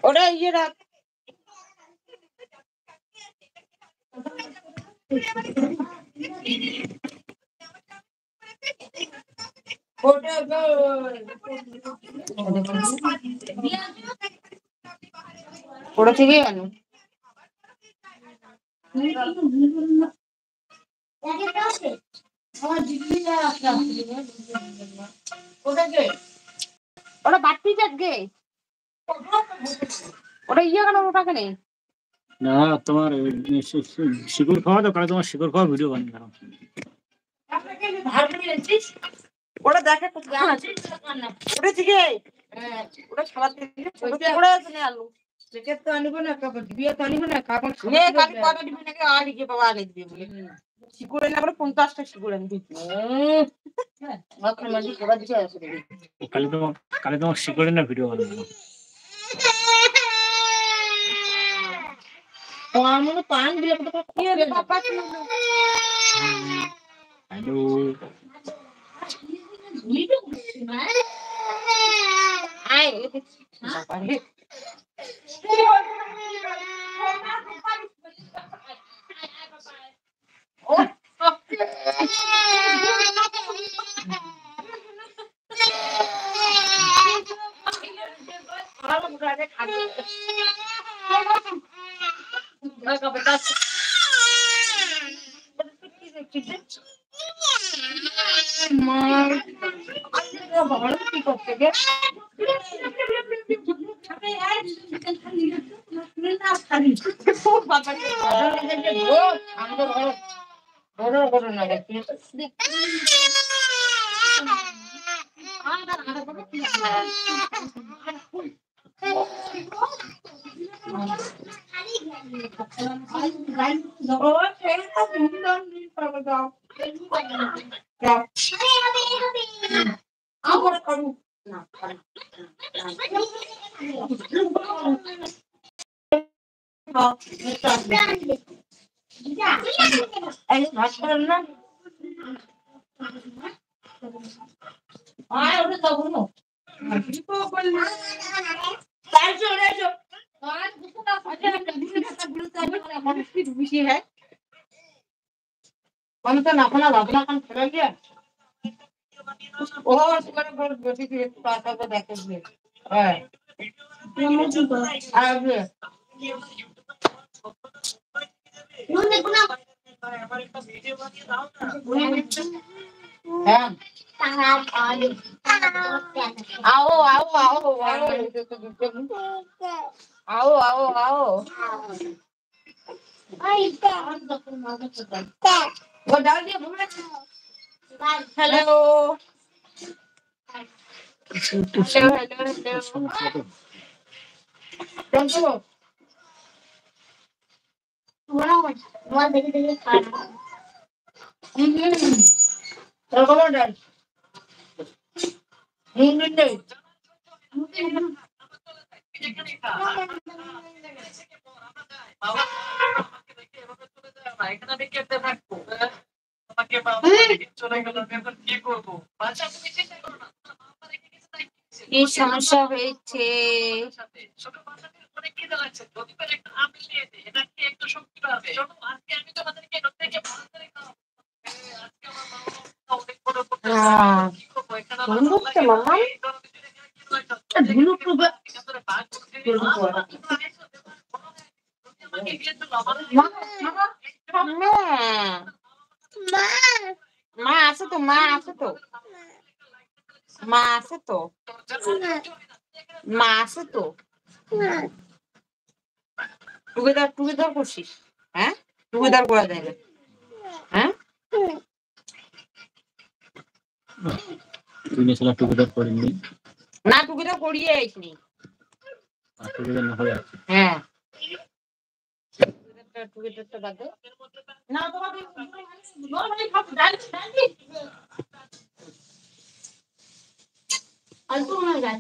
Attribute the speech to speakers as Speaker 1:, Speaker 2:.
Speaker 1: ওটা ইয়ে রাখ। ওটা থেকে গেল ওটা বাড়তি যাচ্ছে ওটা ইয়ে কেন ওটাকে নেই
Speaker 2: না তোমার শিকড় খাওয়া তো কালে তোমার শিকড় খাওয়া ভিডিও বানিয়ে
Speaker 1: ওটা দেখে ওটা থেকে ওটা সবার থেকে আলু তো আনিবো না বিয়ে তো আনিবো না আর গিয়ে বাবা আনে দিবে বলে শিকুড় এনে আমরা 50টা শিকুড় আনি দিচ্ছি
Speaker 2: কালে তোমার শিকড়ে না ভিডিও বানাবো
Speaker 1: পান দিলে
Speaker 2: হ্যালো
Speaker 1: কি করতে গে है कौन सा नापना भावना कौन चला गया ओ सुगर बहुत बेटी की पाता को देखे हुए है अब नो देखो ना हमारे का वीडियो बना दाओ ना हां आओ आओ आओ आओ आओ आओ वो डाल दिया हेलो हेलो वो देखिए खाना रखो डाल नहीं কি সমস্যা হয়েছে মা আছে তো মা আছে তো মা আছে তো মা আছে তো টুগেদার করছিস হ্যাঁ টুগেদার করা যায় না হ্যাঁ
Speaker 2: তুমি আসলে টুগেদার করিনি
Speaker 1: না টুগেদার করিয়ে আইসনি
Speaker 2: টুগেদার না হয়ে আছে
Speaker 1: হ্যাঁ টুগেদারটা বাদ দে না তোমাদের নরমালি খাও ডাল আর তো না ডাল